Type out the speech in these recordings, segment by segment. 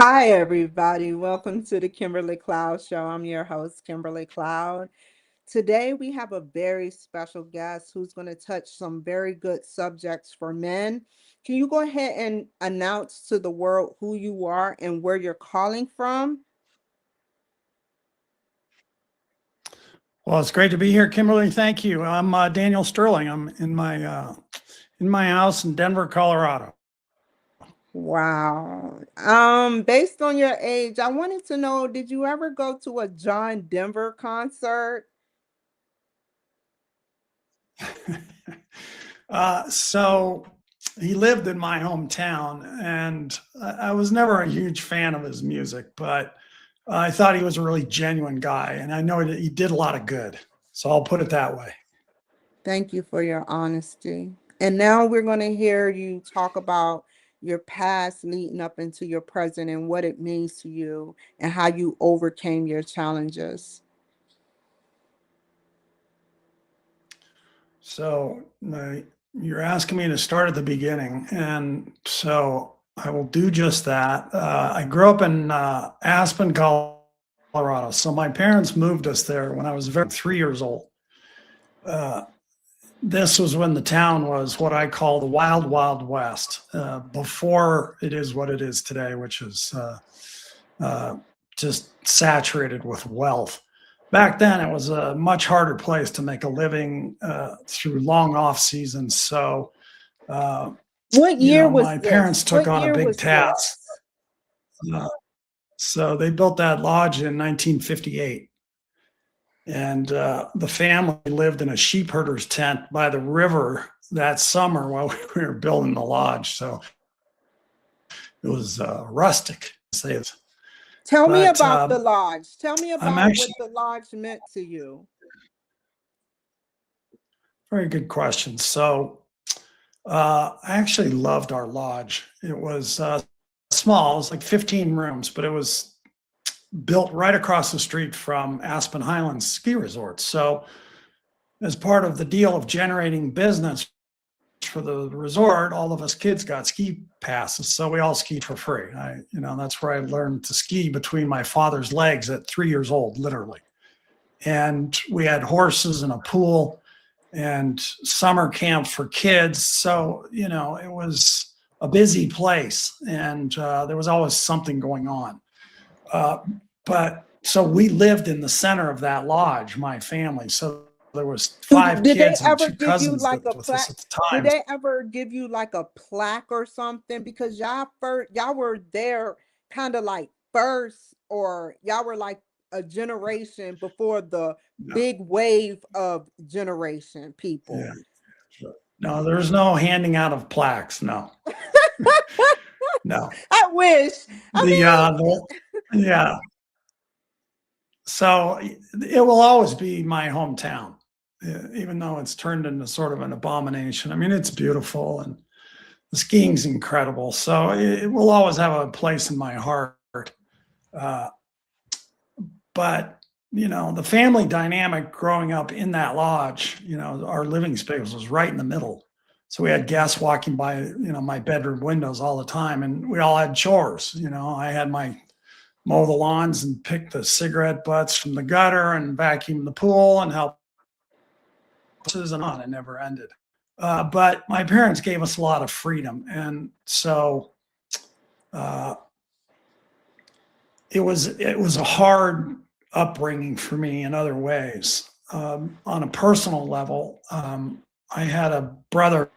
Hi, everybody. Welcome to the Kimberly Cloud Show. I'm your host, Kimberly Cloud. Today, we have a very special guest who's going to touch some very good subjects for men. Can you go ahead and announce to the world who you are and where you're calling from? Well, it's great to be here, Kimberly. Thank you. I'm Daniel Sterling. I'm in my house in Denver, Colorado. Wow. Based on your age, I wanted to know, did you ever go to a John Denver concert? So he lived in my hometown, and I was never a huge fan of his music, but I thought he was a really genuine guy, and I know that he did a lot of good. So I'll put it that way. Thank you for your honesty. And now we're going to hear you talk about your past leading up into your present and what it means to you and how you overcame your challenges. So you're asking me to start at the beginning, and so I will do just that. I grew up in Aspen, Colorado. So my parents moved us there when I was 3 years old. Uh, this was when the town was what I call the wild, wild west, before it is what it is today, which is uh, just saturated with wealth. Back then, it was a much harder place to make a living through long off seasons. So, uh, What year was my this? parents took What on a year big was task. this? Uh, so they built that lodge in 1958. And the family lived in a sheep herder's tent by the river that summer while we were building the lodge. So it was rustic, to say it. Tell me But about the lodge. Tell me I'm about actually what the lodge meant to you. very good question. So I actually loved our lodge. It was small, it was like 15 rooms, but it was built right across the street from Aspen Highlands Ski Resort. So, as part of the deal of generating business for the resort, all of us kids got ski passes, so we all skied for free. That's where I learned to ski between my father's legs at 3 years old, literally. And we had horses and a pool and summer camp for kids. So, it was a busy place, and there was always something going on. Uh, but so we lived in the center of that lodge, my family. So there was five Did they kids and ever two give you cousins that like a lived with us plaque? at the Did time. they ever give you like a plaque or something? Because y'all were there kind of like first, or y'all were like a generation before the No, big wave of generation people. yeah, sure. No, there's no handing out of plaques. No, no. I wish. I The, uh, mean, the yeah. So it will always be my hometown, even though it's turned into sort of an abomination. I mean, it's beautiful and the skiing's incredible. So it will always have a place in my heart. Uh, but the family dynamic growing up in that lodge, our living space was right in the middle. So we had guests walking by, my bedroom windows all the time, and we all had chores. I had my mow the lawns and pick the cigarette butts from the gutter and vacuum the pool and help and on. It never ended. But my parents gave us a lot of freedom, and so uh, it was a hard upbringing for me in other ways. On a personal level, I had a brother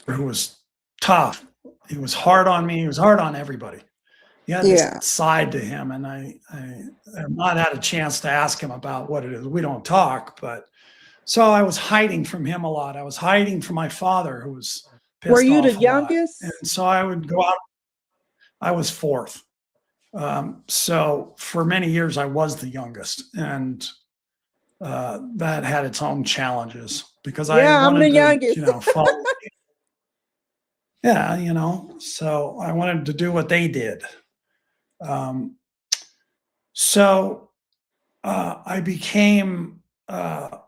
who was tough. He was hard on me. He was hard on everybody. He had this yeah. side to him, and I have not had a chance to ask him about what it is. We don't talk, but so I was hiding from him a lot. I was hiding from my father, who was Were pissed you the off a lot, and youngest? so I would go out. I was fourth. So for many years, I was the youngest, and that had its own challenges because I Yeah, I'm the wanted to, youngest. follow. Yeah, so I wanted to do what they did. Um, so I became at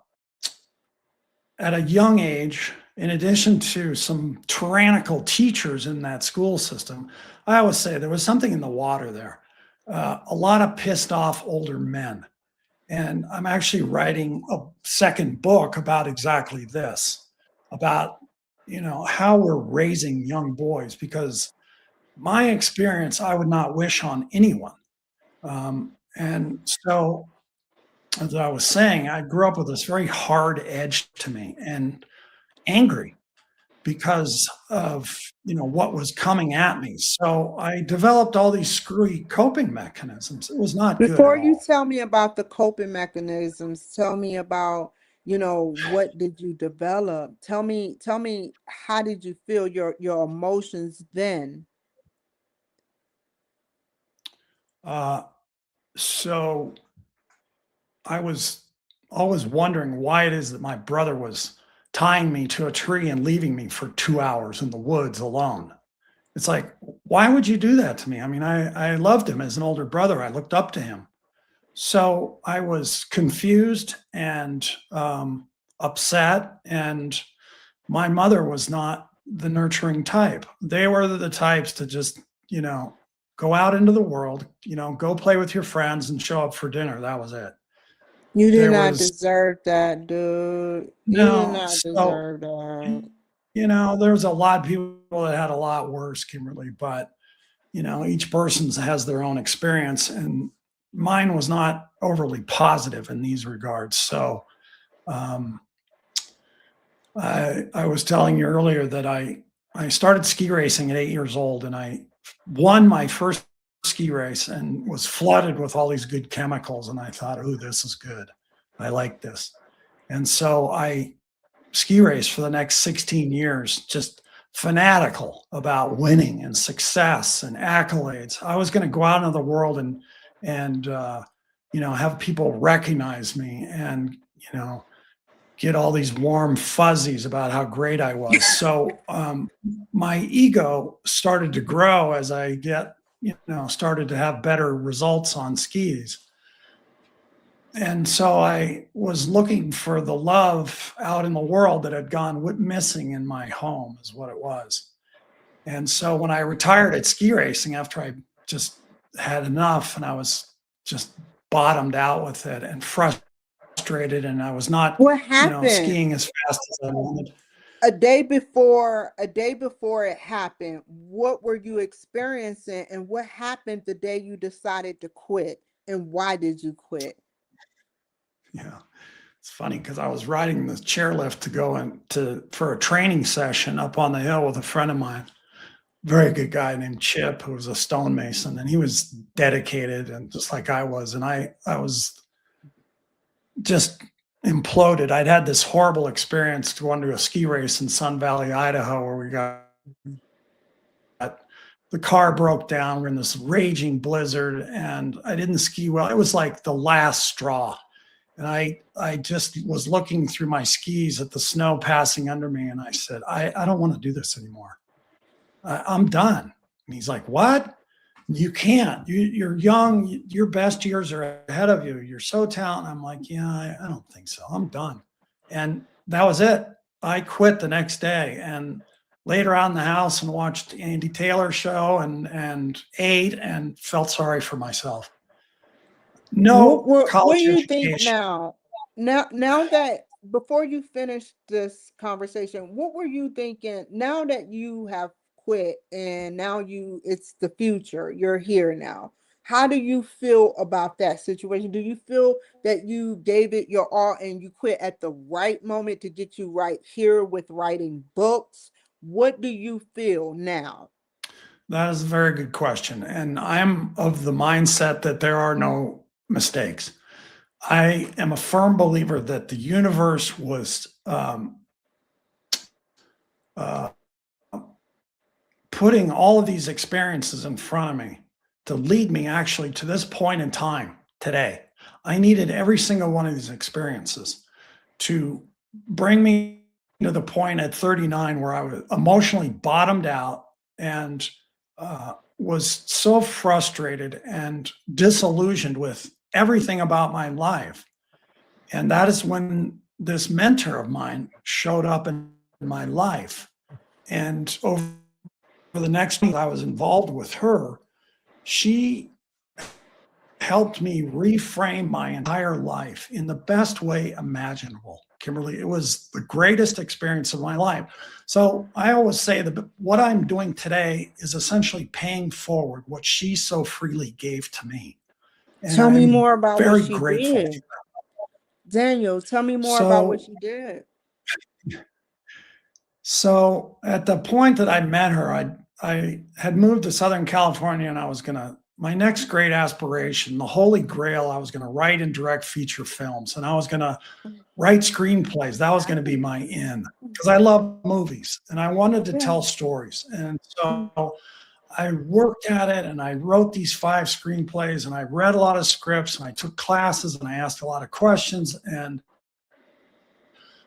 a young age in addition to some tyrannical teachers in that school system, I always say there was something in the water there. A lot of pissed off older men. And I'm actually writing a second book about exactly this, about, how we're raising young boys, because my experience, I would not wish on anyone. And so, as I was saying, I grew up with this very hard edge to me and angry because of what was coming at me. So I developed all these screwy coping mechanisms. It was not good at Before you all. tell me about the coping mechanisms, tell me about, what did you develop? Tell me how did you feel your emotions then? Uh, so I was always wondering why it is that my brother was tying me to a tree and leaving me for 2 hours in the woods alone. It's like, why would you do that to me? I mean, I loved him as an older brother. I looked up to him. So I was confused and upset. And my mother was not the nurturing type. They were the types to just, you know, go out into the world, go play with your friends and show up for dinner. That was it. You did There not was deserve that, dude. You did no, not so, deserve that. there's a lot of people that had a lot worse, Kimberly, but each person has their own experience, and mine was not overly positive in these regards. So, um, I was telling you earlier that I started ski racing at 8 years old, and I won my first ski race and was flooded with all these good chemicals. And I thought, "Ooh, this is good. I like this." And so I ski raced for the next 16 years, just fanatical about winning and success and accolades. I was going to go out into the world and have people recognize me and you know get all these warm fuzzies about how great I was. So my ego started to grow as I started to have better results on skis. And so I was looking for the love out in the world that had gone missing in my home, is what it was. And so when I retired at ski racing after I just had enough and I was just bottomed out with it and frustrated, and I was not, What happened? skiing as fast as I wanted. A day before it happened, what were you experiencing and what happened the day you decided to quit? And why did you quit? Yeah. It's funny because I was riding the chairlift to go for a training session up on the hill with a friend of mine, very good guy named Chip, who was a stonemason, and he was dedicated and just like I was. And I was just imploded. I'd had this horrible experience going to a ski race in Sun Valley, Idaho, where we got the car broke down. We're in this raging blizzard, and I didn't ski well. It was like the last straw. And I just was looking through my skis at the snow passing under me, and I said, I don't want to do this anymore. I'm done. And he's like, "What? You can't. You're young. Your best years are ahead of you. You're so talented." I'm like, "Yeah, I don't think so. I'm done." And that was it. I quit the next day and laid around the house and watched Andy Taylor show and ate and felt sorry for myself. What No what what do college you think education. now? Now that before you finish this conversation, what were you thinking now that you have quit and now it's the future, you're here now. How do you feel about that situation? Do you feel that you gave it your all and you quit at the right moment to get you right here with writing books? What do you feel now? That is a very good question. And I'm of the mindset that there are no mistakes. I am a firm believer that the universe was uh, putting all of these experiences in front of me to lead me actually to this point in time today. I needed every single one of these experiences to bring me to the point at 39 where I was emotionally bottomed out and was so frustrated and disillusioned with everything about my life. And that is when this mentor of mine showed up my life. And over the next month I was involved with her, she helped me reframe my entire life in the best way imaginable. Kimberly, it was the greatest experience of my life. So I always say that what I'm doing today is essentially paying forward what she so freely gave to me. And Tell me I'm more about what very she grateful. did. Daniel, tell me more about what So, she did. so at the point that I met her, I had moved to Southern California and I was going to, my next great aspiration, the holy grail, I was going to write and direct feature films and I was going to write screenplays. That was going to be my in because I love movies and I wanted to Yeah. tell stories. And so I worked at it and I wrote these 5 screenplays and I read a lot of scripts and I took classes and I asked a lot of questions and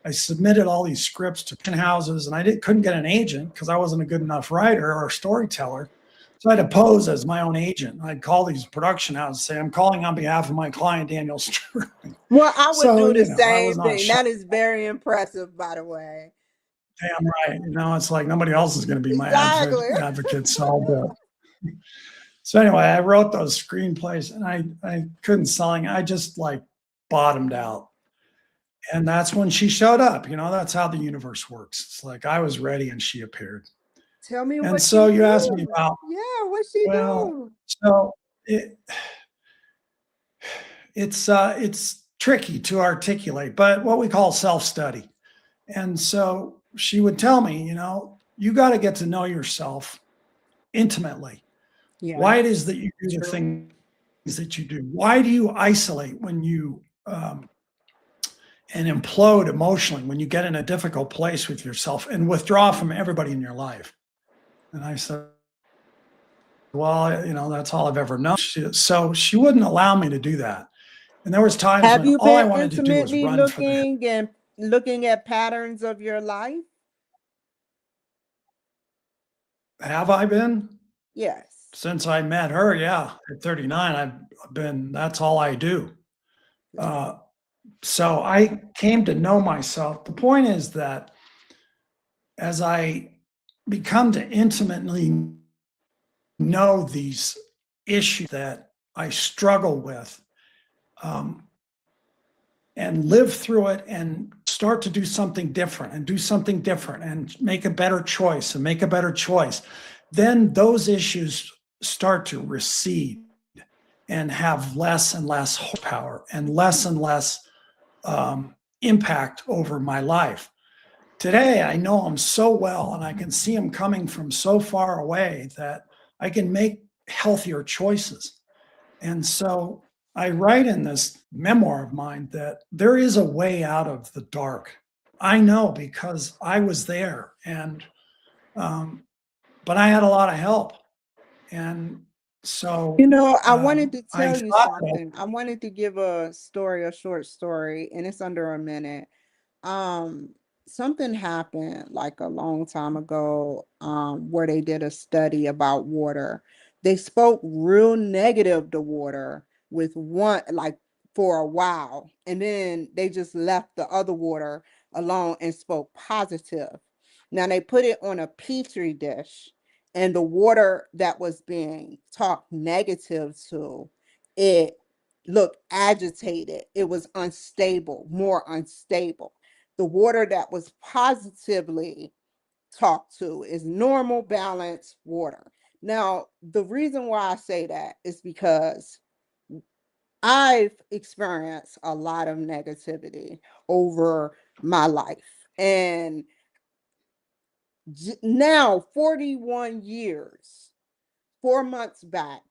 I submitted all these scripts to production houses and couldn't get an agent because I wasn't a good enough writer or storyteller. So I had to pose as my own agent. I'd call these production houses and say, I'm calling on behalf of my client, Daniel Sterling. Well, I would So, do the I was same not thing. shy. That is very impressive, by the way. Damn right. It's like nobody else is going to be my Exactly. advocate. So anyway, I wrote those screenplays and I couldn't sell it. I just like bottomed out. And that's when she showed up. That's how the universe works. It's like I was ready and she appeared. Tell me And what so she you asked me do. about, Yeah, what she well, do? so it's tricky to articulate, but what we call self-study. And so she would tell me, you got to get to know yourself intimately. Why it is Yes. that you do the True. things that you do. Why do you isolate when you and implode emotionally when you get in a difficult place with yourself and withdraw from everybody in your life? And I said, well, that's all I've ever known. So she wouldn't allow me to do that. And there was times Have when you all I been wanted to do was intimately run for the hills. looking at patterns of your life? Have I been? Yes. Since I met her, yeah, at 39, I've been, that's all I do. Uh, so I came to know myself. The point is that as I become to intimately know these issues that I struggle with, um, and live through it and start to do something different and do something different and make a better choice and make a better choice, then those issues start to recede and have less and less horsepower and less impact over my life. Today, I know them so well and I can see them coming from so far away that I can make healthier choices. And so I write in this memoir of mine that there is a way out of the dark. I know because I was there, and um, but I had a lot of help, and so I wanted to I tell you thought that something. I wanted to give a short story, and it's under a minute. Um, Something happened like a long time ago, where they did a study about water. They spoke real negative to water with one, like for a while, and then they just left the other water alone and spoke positive. Now they put it on a petri dish, and the water that was being talked negative to, it looked agitated. It was unstable, more unstable. The water that was positively talked to is normal, balanced water. Now, the reason why I say that is because I've experienced a lot of negativity over my life. And now, 41 years, 4 months back,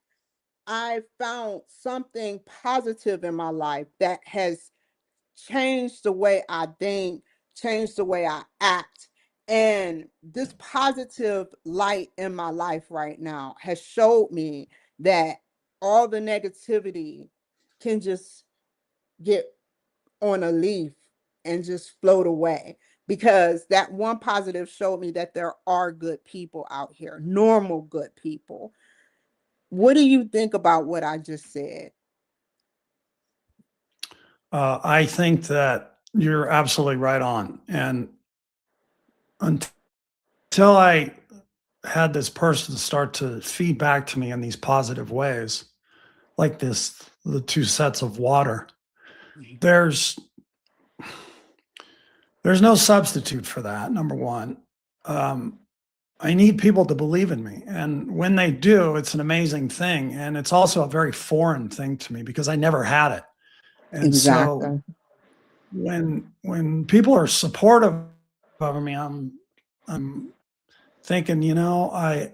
I found something positive in my life that has changed the way I think, changed the way I act. And this positive light in my life right now has showed me that all the negativity can just get on a leaf and just float away, because that one positive showed me that there are good people out here, normal good people. What do you think about what I just said? I think that you're absolutely right on, and until I had this person start to feed back to me in these positive ways, like the two sets of water. There's there's no substitute for that. Number one, um, I need people to believe in me, and when they do, it's an amazing thing, and it's also a very foreign thing to me because I never had it. And so Exactly. when people are supportive of me, I'm thinking, I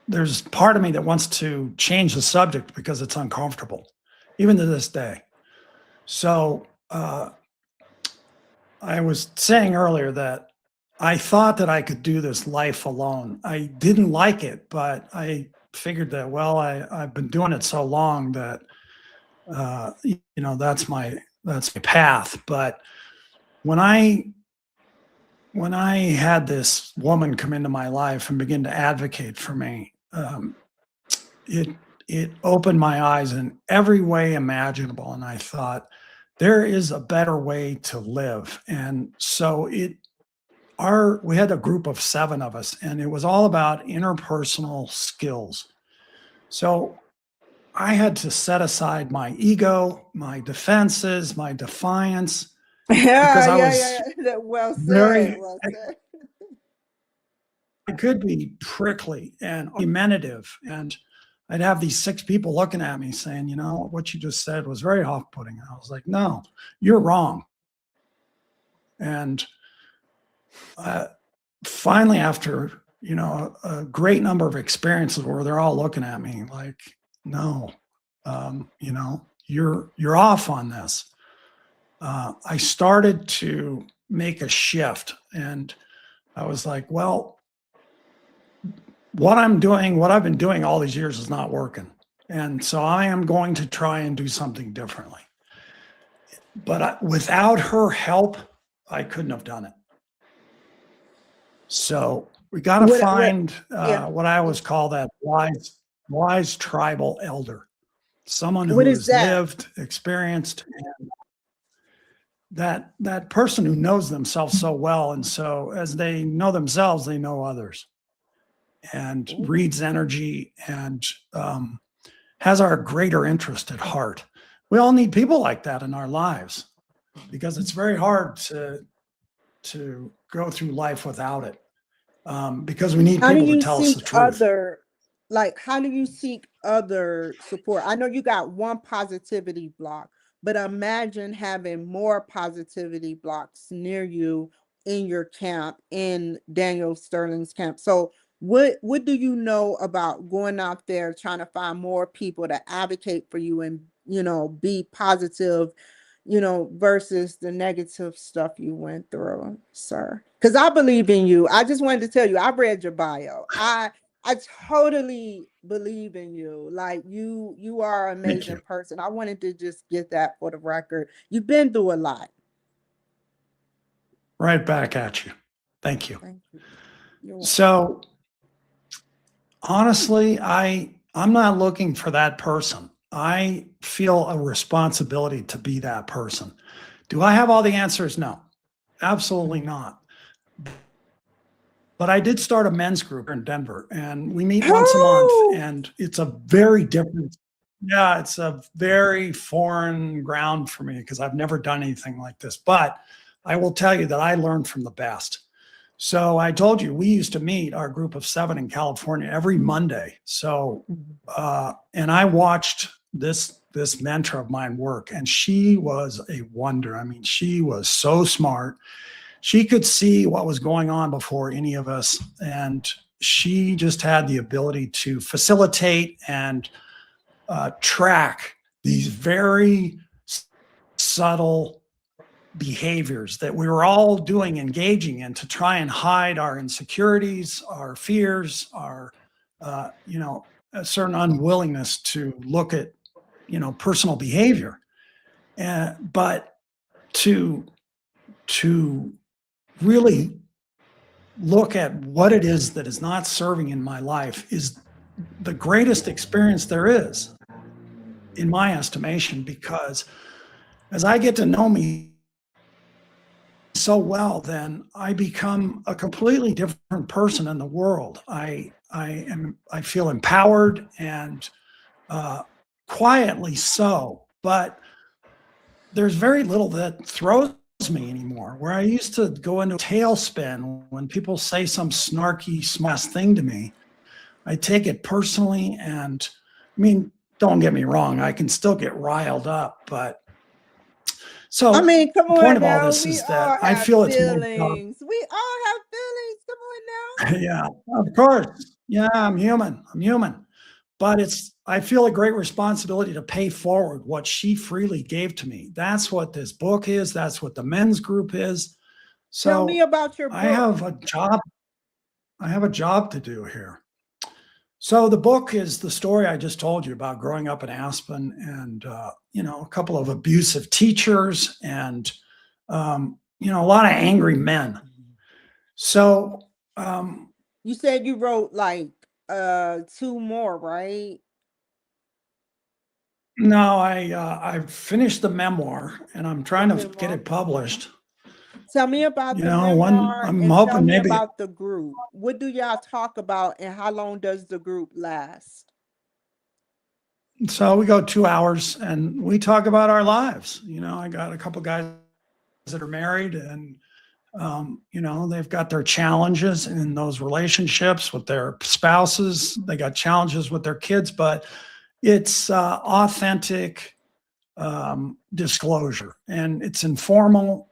there's part of me that wants to change the subject because it's uncomfortable, even to this day. So I was saying earlier that I thought that I could do this life alone. I didn't like it, but I figured that, well, I've been doing it so long that that's my path. But when I when I had this woman come into my life and begin to advocate for me, it it opened my eyes in every way imaginable, and I thought there is a better way to live. And so we had a group of 7 of us, and it was all about interpersonal skills. So I had to set aside my ego, my defenses, my defiance, Yeah, because I yeah, was yeah. Well said. very Well said. I could be prickly and argumentative, and I'd have these 6 people looking at me saying, what you just said was very off-putting. And I was like, no, you're wrong. And uh, finally, after a great number of experiences where they're all looking at me like, no, you're off on this. I started to make a shift, and I was like, well, what I've been doing all these years is not working. And so I am going to try and do something differently. But without her help, I couldn't have done it. So we got to What, find yeah. what I always call that wise tribal elder, someone What who is has that? lived, experienced, and that person who knows themselves so well. And so as they know themselves, they know others, and Ooh. reads energy, and has our greater interest at heart. We all need people like that in our lives because it's very hard to go through life without it, because we need How do people to you tell us seek the truth. other, like, how do you seek other support? I know you got one positivity block, but imagine having more positivity blocks near you in your camp, in Daniel Sterling's camp. So what do you know about going out there trying to find more people to advocate for you and be positive, versus the negative stuff you went through, sir? Because I believe in you. I just wanted to tell you, I read your bio. I totally believe in you. Like you are an Thank amazing you. person. I wanted to just get that for the record. You've been through a lot. Right back at you. Thank you. Thank you. You're welcome. So honestly, I'm not looking for that person. I feel a responsibility to be that person. Do I have all the answers? No, absolutely not. But I did start a men's group in Denver, and we meet once a month, Oh, and it's a very different. Yeah, it's a very foreign ground for me because I've never done anything like this. But I will tell you that I learned from the best. So I told you we used to meet our group of 7 in California every Monday. So and I watched this mentor of mine work, and she was a wonder. I mean, she was so smart. She could see what was going on before any of us, and she just had the ability to facilitate and track these very subtle behaviors that we were all doing, engaging in to try and hide our insecurities, our fears, our, a certain unwillingness to look at, personal behavior. But to, to really look at what it is that is not serving in my life is the greatest experience there is, in my estimation, because as I get to know me so well, then I become a completely different person in the world. I feel empowered and uh, quietly so, but there's very little that throws me anymore. Where I used to go into a tailspin when people say some snarky, smart thing to me, I take it personally. And I mean, don't get me wrong, I can still get riled up. But I so mean, come the point on of all now. this We is that all I have feel it's my job. feelings. We all have feelings. Come on now. Yeah, of course. Yeah, I'm human. I'm human. But I feel a great responsibility to pay forward what she freely gave to me. That's what this book is. That's what the men's group is. Tell me So about your I book. have a job. I have a job to do here. So the book is the story I just told you about growing up in Aspen and, a couple of abusive teachers and, a lot of angry men. So, You said you wrote like two more, right? no, I finished the memoir and I'm The trying to get memoir. it published. Tell me about the One memoir I'm and tell hoping me maybe. about the group. What do y'all talk about and how long does the group last? So we go 2 hours and we talk about our lives. I got a couple guys that are married and they've got their challenges in those relationships with their spouses. They got challenges with their kids, but it's authentic disclosure and it's informal.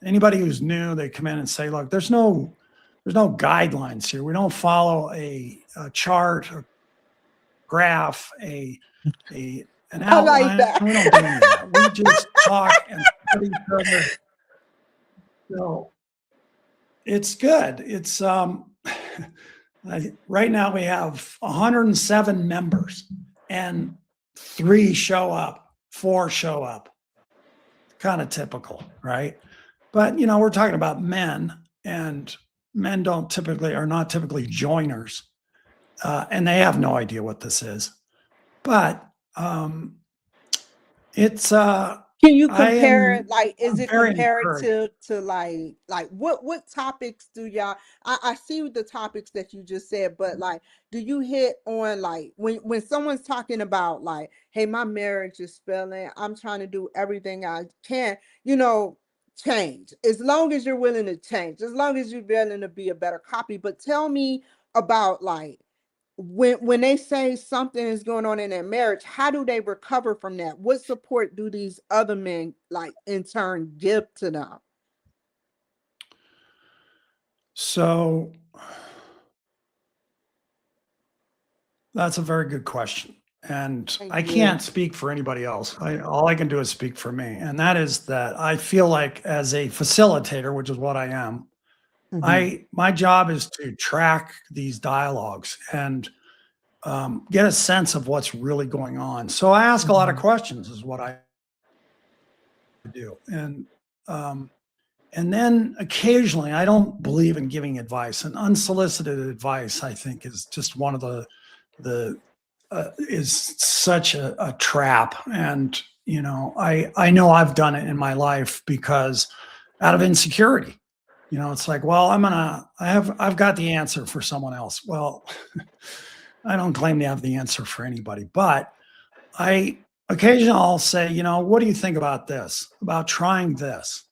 Anybody who's new, they come in and say, "Look, there's no guidelines here. We don't follow a chart, a graph, an I like outline. that. We don't do any of that. We just talk and put each other." So it's good. It's right now we have 107 members and 3 show up, 4 show up. Kind of typical, right? But we're talking about men, and men don't typically are not typically joiners, and they have no idea what this is. But it's Can you I compare it? am Like, is I'm it very encouraged. comparative to like what topics do y'all? I see the topics that you just said, but like, do you hit on like when someone's talking about like, hey, my marriage is failing. I'm trying to do everything I can, you know, change. As long as you're willing to change, as long as you're willing to be a better copy. But tell me about like when they say something is going on in their marriage, how do they recover from that? What support do these other men like in turn give to them? So that's a very good question. And Thank I you. can't speak for anybody else. All I can do is speak for me. And that is that I feel like as a facilitator, which is what I am, Mhm. my job is to track these dialogues and get a sense of what's really going on. So I ask a lot of Mhm. questions, is what I do. Um, and then occasionally, I don't believe in giving advice. And unsolicited advice, I think, is just one of the is such a trap. And I know I've done it in my life because out of insecurity. It's like, well, I've got the answer for someone else. Well, I don't claim to have the answer for anybody, but I occasionally I'll say, what do you think about this? About trying this?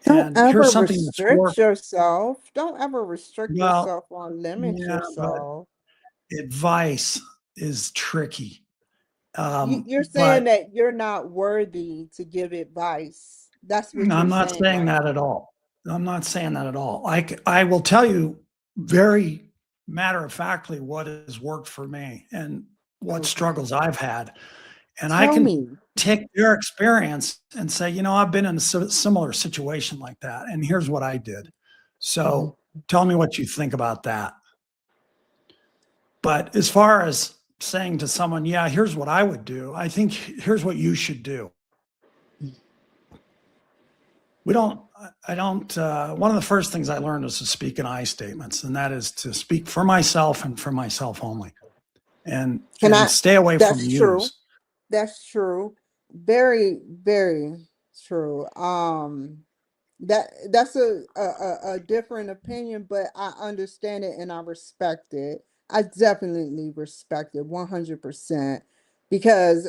Don't And ever here's something that's restrict worked. yourself. Don't ever restrict Well, yourself or limit yeah, but yourself. advice is tricky. You're saying But that you're not worthy to give advice. That's what you're I'm not saying, saying right? that at all. I'm not saying that at all. I will tell you very matter of factly what has worked for me and what Okay. struggles I've had. And I Tell can me. take your experience and say, I've been in a similar situation like that. And here's what I did. Mhm. So tell me what you think about that. But as far as saying to someone, yeah, here's what I would do, I think here's what you should do. We don't, I don't, one of the first things I learned was to speak in I statements, and that is to speak for myself and for myself only and, Can and I? stay away from That's true. yous. That's true. Very, very true. That's a different opinion, but I understand it and I respect it. I definitely respect it 100% because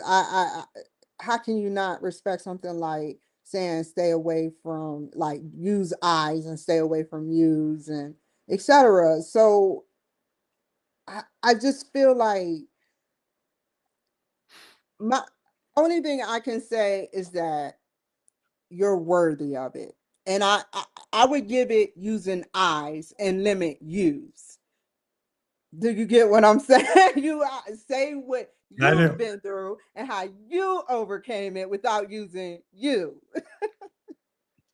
how can you not respect something like saying stay away from like use eyes and stay away from use and etc. So I just feel like my only thing I can say is that you're worthy of it. And I would give it using eyes and limit use. Do you get what I'm saying? You say what I you've do. been through and how you overcame it without using you.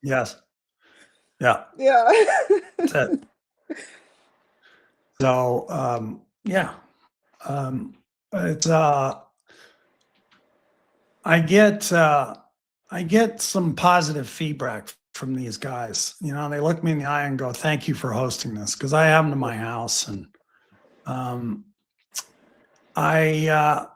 Yes. Yeah. Yeah. That's it. So, yeah. Um, it's, I get, I get some positive feedback from these guys. You know, they look me in the eye and go, "Thank you for hosting this," because I have them to my house, and um, I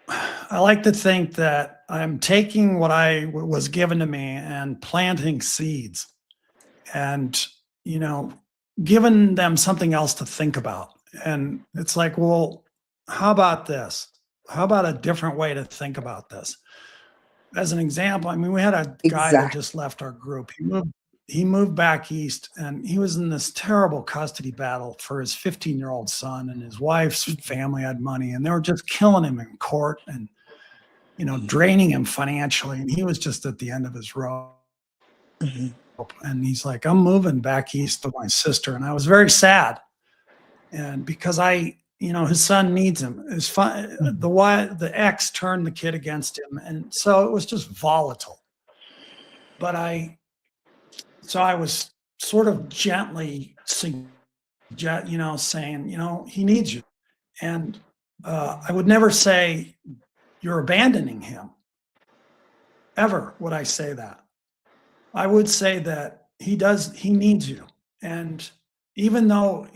I like to think that I'm taking what was given to me and planting seeds, and you know, giving them something else to think about. And it's like, well, how about this? How about a different way to think about this? As an example, I mean, we had a guy that Exactly. just left our group. He moved back east, and he was in this terrible custody battle for his 15-year-old son, and his wife's family had money, and they were just killing him in court and draining him financially, and he was just at the end of his rope. Mhm. And he's like, "I'm moving back east with my sister," and I was very sad, and because his son needs him. It's fun. The ex turned the kid against him, and so it was just volatile. But I was sort of gently saying, he needs you. And I would never say you're abandoning him. Ever would I say that. I would say that he needs you. And even though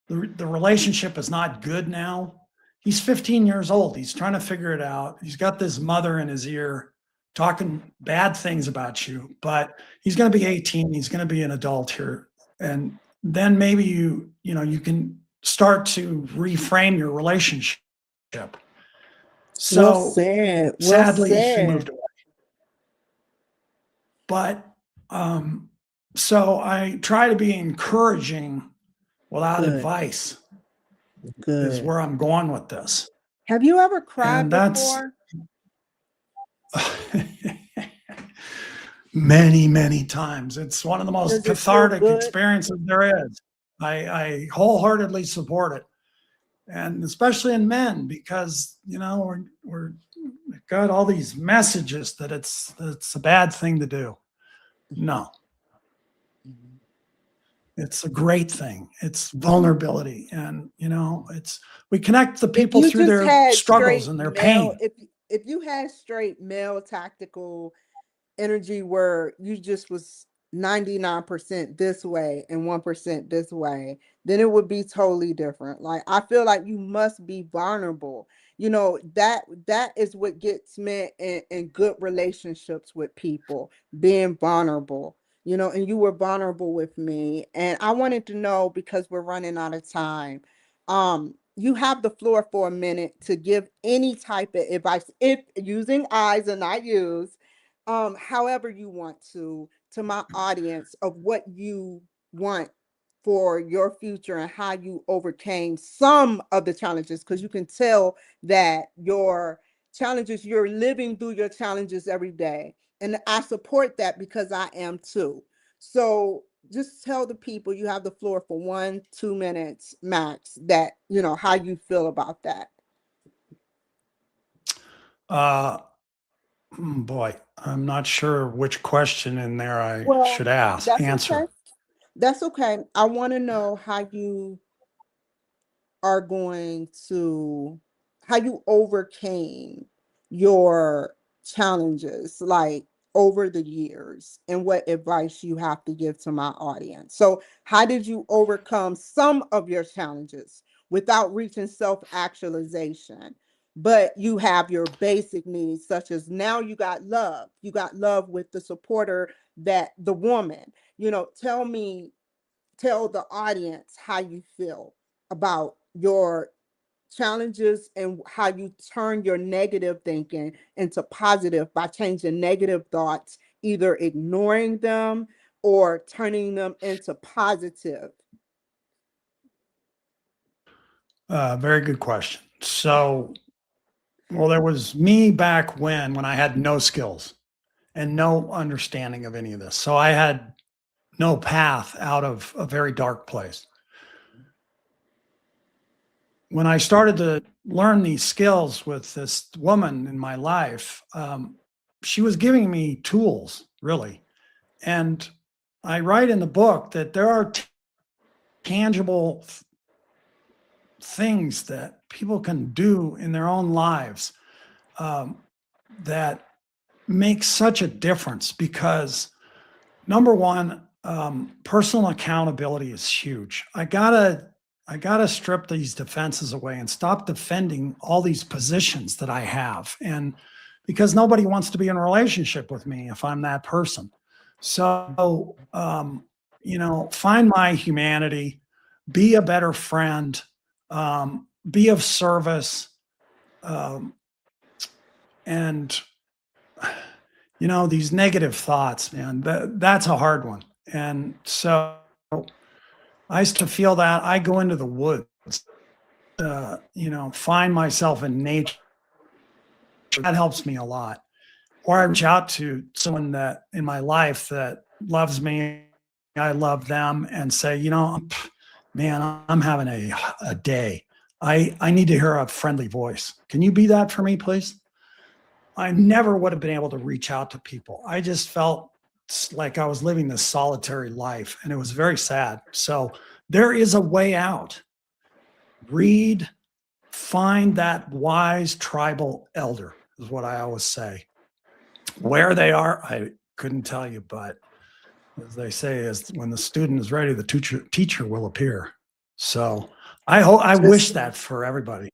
the relationship is not good now, he's 15 years old. He's trying to figure it out. He's got this mother in his ear talking bad things about you, but he's going to be 18. He's going to be an adult here. And then maybe you can start to reframe your relationship. Well So said. Well sadly, he said. moved away. But um, so I try to be encouraging without Good. advice, is Good. where I'm going with this. Have you ever cried And that's before? many, many times. It's one of the most Does it feel cathartic good? experiences there is. I wholeheartedly support it. And especially in men, because we've got all these messages that it's a bad thing to do. No, Mhm. it's a great thing. It's vulnerability. And, we connect the If people you through just their had struggles straight and their male, pain. if you had straight male tactical energy where you just was 99% this way and 1% this way, then it would be totally different. Like I feel like you must be vulnerable. That is what gets me in good relationships with people, being vulnerable. And you were vulnerable with me. And I wanted to know because we're running out of time. You have the floor for a minute to give any type of advice if using eyes and not use however you want to my audience of what you want for your future and how you overcame some of the challenges because you can tell that your challenges you're living through your challenges every day, and I support that because I am too. So just tell the people, you have the floor for 1-2 minutes max, that how you feel about that. Uh, Boy, I'm not sure which question in there I Well, should ask, that's okay. answer. That's okay. I want to know how you are going to how you overcame your challenges like over the years and what advice you have to give to my audience. So, how did you overcome some of your challenges without reaching self-actualization? But you have your basic needs, such as now you got love. You got love with the supporter that the woman, tell me, tell the audience how you feel about your challenges and how you turn your negative thinking into positive by changing negative thoughts, either ignoring them or turning them into positive. Very good question. So, well, there was me back when I had no skills and no understanding of any of this. So I had no path out of a very dark place. When I started to learn these skills with this woman in my life, she was giving me tools, really. And I write in the book that there are tangible things that people can do in their own lives um, that make such a difference because number one, personal accountability is huge. I gotta strip these defenses away and stop defending all these positions that I have. And because nobody wants to be in a relationship with me if I'm that person. So find my humanity, be a better friend, be of service, um, and these negative thoughts, man, that's a hard one. And so I used to feel that I go into the woods, find myself in nature. That helps me a lot. Or I reach out to someone that in my life that loves me, I love them, and say, man, I'm having a day. I need to hear a friendly voice. Can you be that for me, please? I never would have been able to reach out to people. I just felt like I was living this solitary life, and it was very sad. So there is a way out. Read, find that wise tribal elder, is what I always say. Where they are, I couldn't tell you, but as they say, is when the student is ready, the teacher will appear. So I wish Just that for everybody.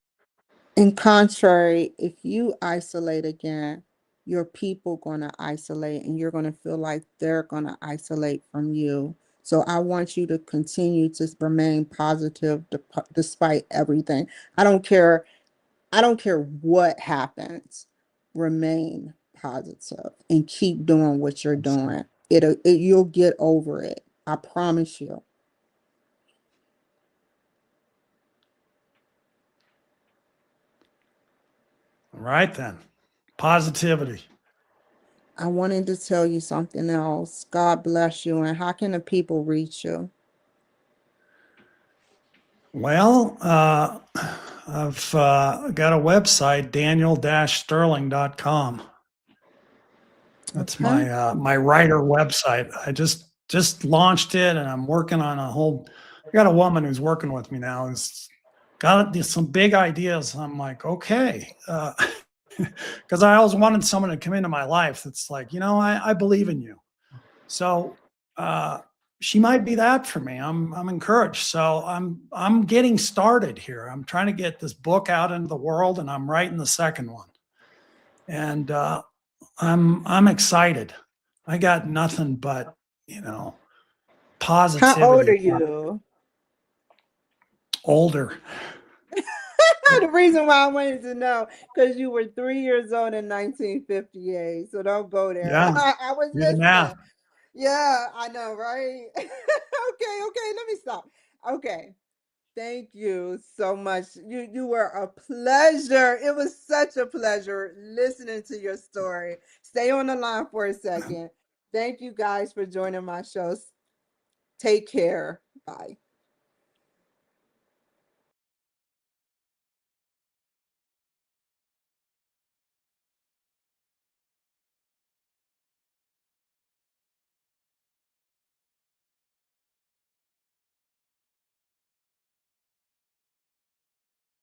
in contrary, if you isolate again, your people gonna isolate and you're gonna feel like they're gonna isolate from you. So I want you to continue to remain positive despite everything. I don't care. I don't care what happens. Remain positive and keep doing what you're doing. You'll get over it. I promise you. All right, then. Positivity. I wanted to tell you something else. God bless you. And how can the people reach you? Well, I've got a website, daniel-sterling.com. That's Okay. my writer website. I just launched it, and I'm working on a whole. I got a woman who's working with me now. Who's got some big ideas. I'm like, okay, because I always wanted someone to come into my life that's like, I believe in you. So uh, she might be that for me. I'm encouraged. So I'm getting started here. I'm trying to get this book out into the world, and I'm writing the second one. And I'm excited. I got nothing but How old are positivity. you? Older, The reason why I wanted to know, because you were 3 years old in 1958. So don't go there. yeah. I was Do the math. listening. Yeah, I know, right? Okay, let me stop. Okay. Thank you so much. You were a pleasure. It was such a pleasure listening to your story. Stay on the line for a second. Thank you guys for joining my show. Take care. Bye.